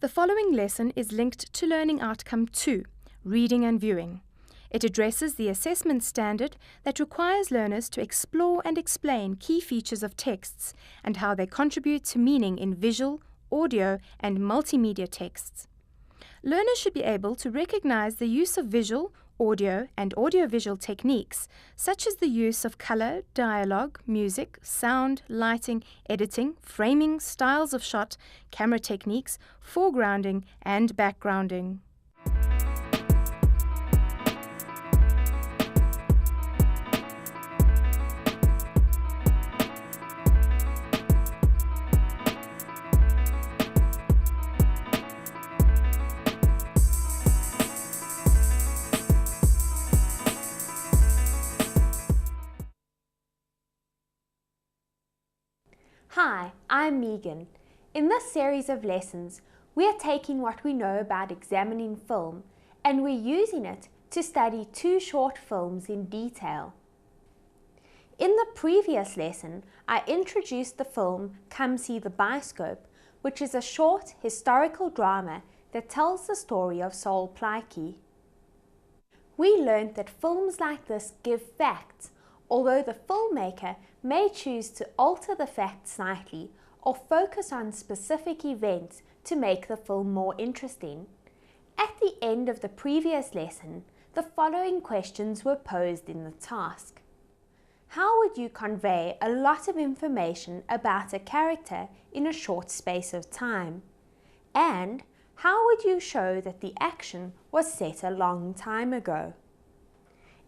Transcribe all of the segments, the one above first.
The following lesson is linked to Learning Outcome 2, Reading and Viewing. It addresses the assessment standard that requires learners to explore and explain key features of texts and how they contribute to meaning in visual, audio, and multimedia texts. Learners should be able to recognize the use of visual, audio, and audiovisual techniques, such as the use of color, dialogue, music, sound, lighting, editing, framing, styles of shot, camera techniques, foregrounding, and backgrounding. Hi, I'm Megan. In this series of lessons, we are taking what we know about examining film and we're using it to study two short films in detail. In the previous lesson, I introduced the film Come See the Bioscope, which is a short historical drama that tells the story of Saul Plaatje. We learned that films like this give facts, although the filmmaker may choose to alter the facts slightly or focus on specific events to make the film more interesting. At the end of the previous lesson, the following questions were posed in the task. How would you convey a lot of information about a character in a short space of time? And how would you show that the action was set a long time ago?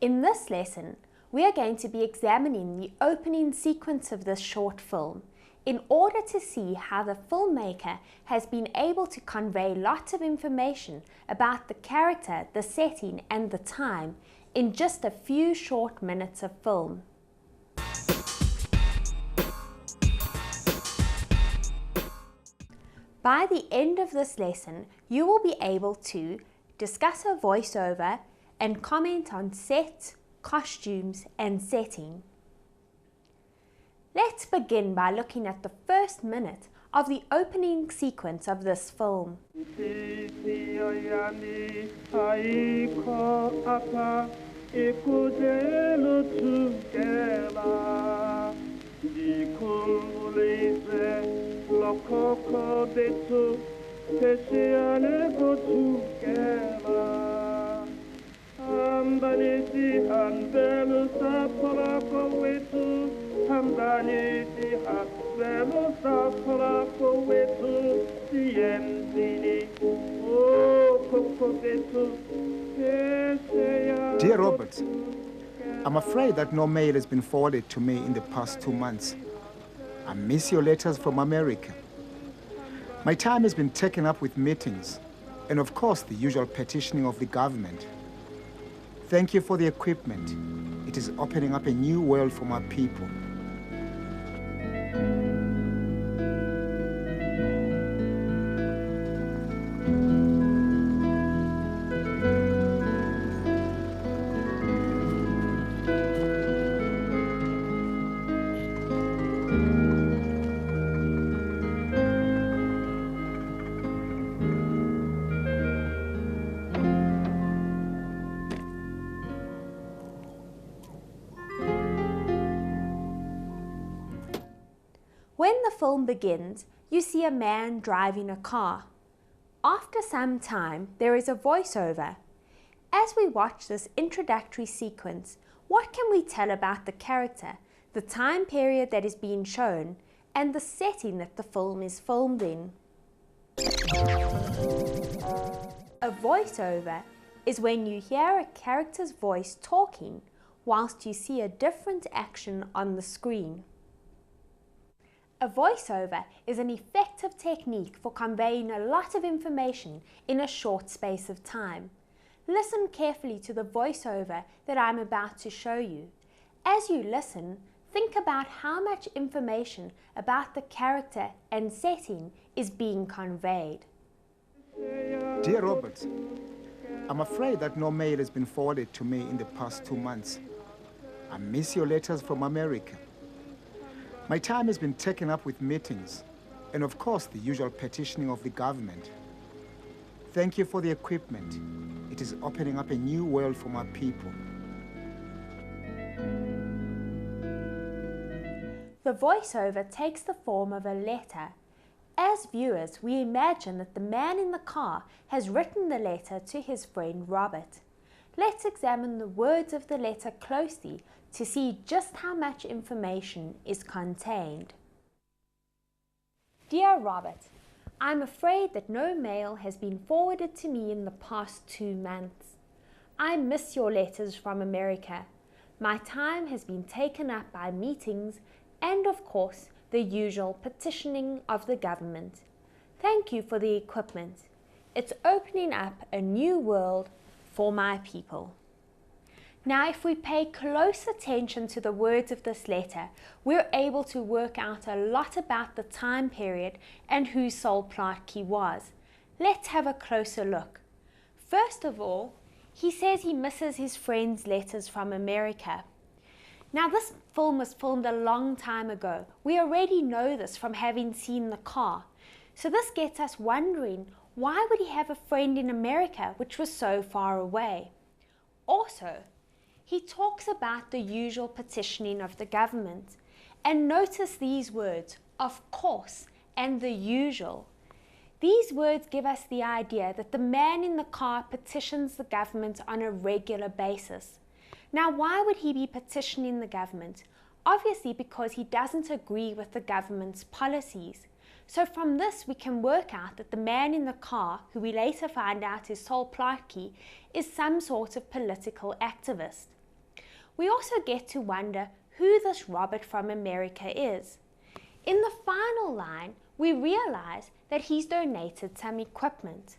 In this lesson, we are going to be examining the opening sequence of this short film in order to see how the filmmaker has been able to convey lots of information about the character, the setting, and the time in just a few short minutes of film. By the end of this lesson, you will be able to discuss a voiceover and comment on set, costumes, and setting. Let's begin by looking at the first minute of the opening sequence of this film. Dear Robert, I'm afraid that no mail has been forwarded to me in the past 2 months. I miss your letters from America. My time has been taken up with meetings and, of course, the usual petitioning of the government. Thank you for the equipment. It is opening up a new world for my people. When the film begins, you see a man driving a car. After some time, there is a voiceover. As we watch this introductory sequence, what can we tell about the character, the time period that is being shown, and the setting that the film is filmed in? A voiceover is when you hear a character's voice talking whilst you see a different action on the screen. A voiceover is an effective technique for conveying a lot of information in a short space of time. Listen carefully to the voiceover that I'm about to show you. As you listen, think about how much information about the character and setting is being conveyed. Dear Robert, I'm afraid that no mail has been forwarded to me in the past 2 months. I miss your letters from America. My time has been taken up with meetings and, of course, the usual petitioning of the government. Thank you for the equipment. It is opening up a new world for my people. The voiceover takes the form of a letter. As viewers, we imagine that the man in the car has written the letter to his friend Robert. Let's examine the words of the letter closely to see just how much information is contained. Dear Robert, I'm afraid that no mail has been forwarded to me in the past 2 months. I miss your letters from America. My time has been taken up by meetings and, of course, the usual petitioning of the government. Thank you for the equipment. It's opening up a new world for my people. Now, if we pay close attention to the words of this letter, we're able to work out a lot about the time period and who Sol Plaatje was. Let's have a closer look. First of all, he says he misses his friends' letters from America. Now, this film was filmed a long time ago. We already know this from having seen the car. So this gets us wondering, why would he have a friend in America which was so far away? Also, he talks about the usual petitioning of the government. And notice these words, of course, and the usual. These words give us the idea that the man in the car petitions the government on a regular basis. Now, why would he be petitioning the government? Obviously because he doesn't agree with the government's policies. So from this we can work out that the man in the car, who we later find out is Sol Plaatje, is some sort of political activist. We also get to wonder who this Robert from America is. In the final line, we realize that he's donated some equipment.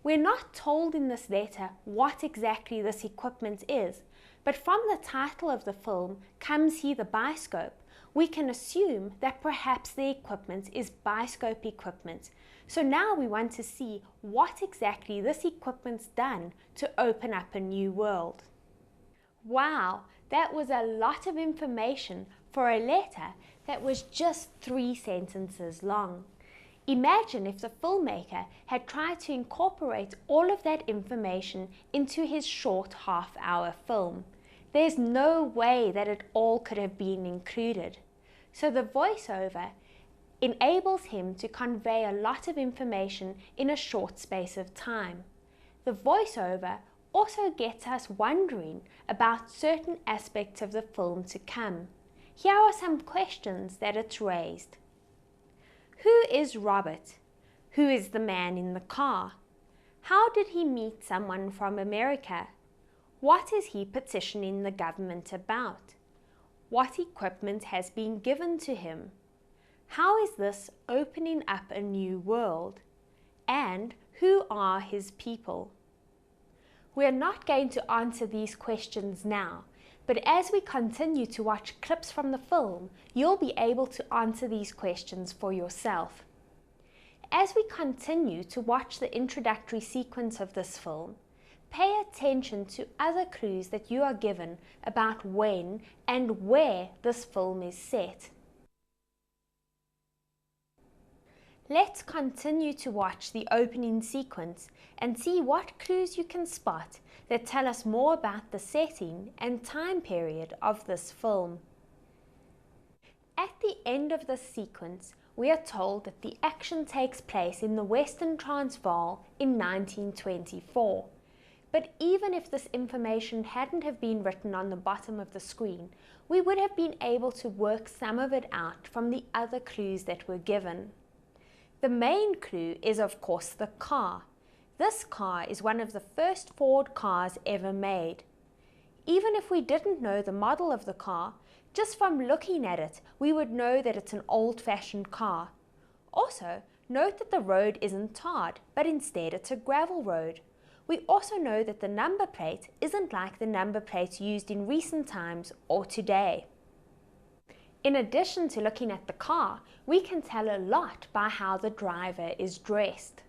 We're not told in this letter what exactly this equipment is, but from the title of the film, Come See the Biscope, we can assume that perhaps the equipment is biscope equipment. So now we want to see what exactly this equipment's done to open up a new world. Wow, that was a lot of information for a letter that was just 3 sentences long. Imagine if the filmmaker had tried to incorporate all of that information into his short half-hour film. There's no way that it all could have been included. So the voiceover enables him to convey a lot of information in a short space of time. The voiceover also gets us wondering about certain aspects of the film to come. Here are some questions that it's raised. Who is Robert? Who is the man in the car? How did he meet someone from America? What is he petitioning the government about? What equipment has been given to him? How is this opening up a new world? And who are his people? We are not going to answer these questions now, but as we continue to watch clips from the film, you'll be able to answer these questions for yourself. As we continue to watch the introductory sequence of this film, pay attention to other clues that you are given about when and where this film is set. Let's continue to watch the opening sequence and see what clues you can spot that tell us more about the setting and time period of this film. At the end of this sequence, we are told that the action takes place in the Western Transvaal in 1924. But even if this information hadn't have been written on the bottom of the screen, we would have been able to work some of it out from the other clues that were given. The main clue is, of course, the car. This car is one of the first Ford cars ever made. Even if we didn't know the model of the car, just from looking at it, we would know that it's an old-fashioned car. Also, note that the road isn't tarred, but instead it's a gravel road. We also know that the number plate isn't like the number plates used in recent times or today. In addition to looking at the car, we can tell a lot by how the driver is dressed.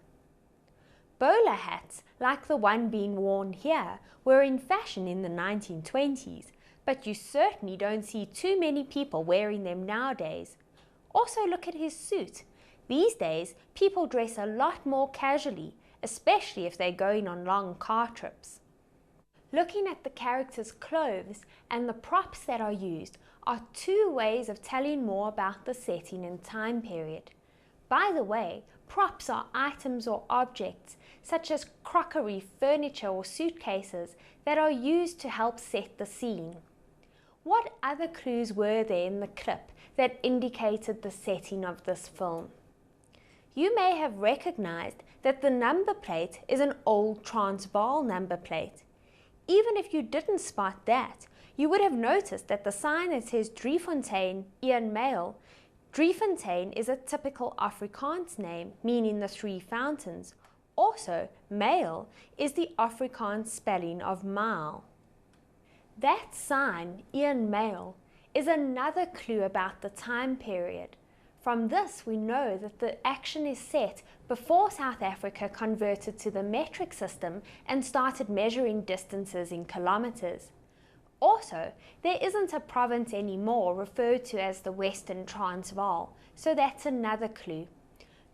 Bowler hats, like the one being worn here, were in fashion in the 1920s, but you certainly don't see too many people wearing them nowadays. Also look at his suit. These days, people dress a lot more casually, especially if they're going on long car trips. Looking at the characters' clothes and the props that are used are two ways of telling more about the setting and time period. By the way, props are items or objects such as crockery, furniture or suitcases that are used to help set the scene. What other clues were there in the clip that indicated the setting of this film? You may have recognized that the number plate is an old Transvaal number plate. Even if you didn't spot that, you would have noticed that the sign that says Driefontein, Een Mijl. Driefontein is a typical Afrikaans name meaning the three fountains. Also, Mijl is the Afrikaans spelling of mile. That sign, Een Mijl, is another clue about the time period. From this, we know that the action is set before South Africa converted to the metric system and started measuring distances in kilometers. Also, there isn't a province anymore referred to as the Western Transvaal, so that's another clue.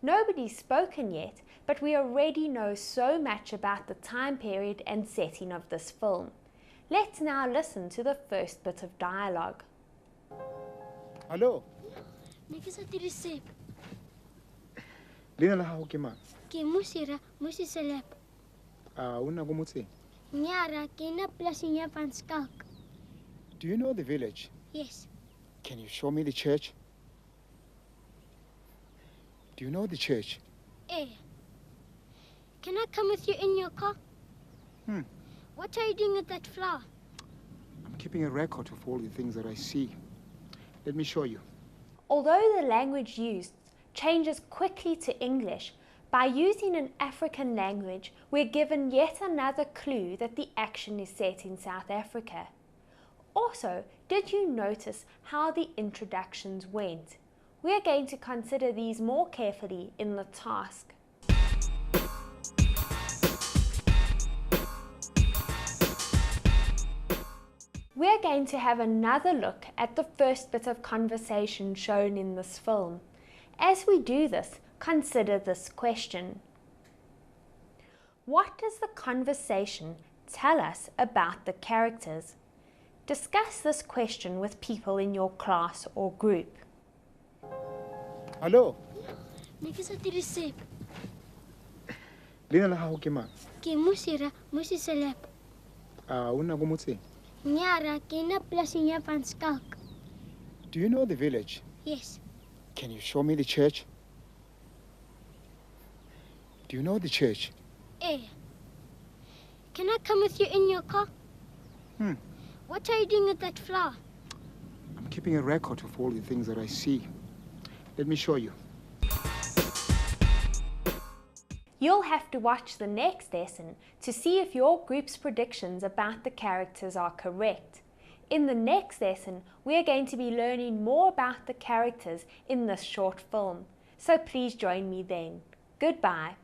Nobody's spoken yet, but we already know so much about the time period and setting of this film. Let's now listen to the first bit of dialogue. Hallo, Nek is die resep. leina la gago ke mang? Ke Mosira, Mosi se lap. O nna ko motseng? Nyara, ke na plasing ya van Skalk. Do you know the village? Yes. Can you show me the church? Do you know the church? Eh. Can I come with you in your car? What are you doing with that flower? I'm keeping a record of all the things that I see. Let me show you. Although the language used changes quickly to English, by using an African language, we're given yet another clue that the action is set in South Africa. Also, did you notice how the introductions went? We are going to consider these more carefully in the task. We are going to have another look at the first bit of conversation shown in this film. As we do this, consider this question. What does the conversation tell us about the characters? Discuss this question with people in your class or group. Hallo, Nek is die resep. leina la gago ke mang? Ke Mosira, Mosi se lap. O nna ko motseng? Nyara, ke na plasing ya van Skalk. Do you know the village? Yes. Can you show me the church? Do you know the church? Eh. Can I come with you in your car? What are you doing with that flower? I'm keeping a record of all the things that I see. Let me show you. You'll have to watch the next lesson to see if your group's predictions about the characters are correct. In the next lesson, we are going to be learning more about the characters in this short film. So please join me then. Goodbye.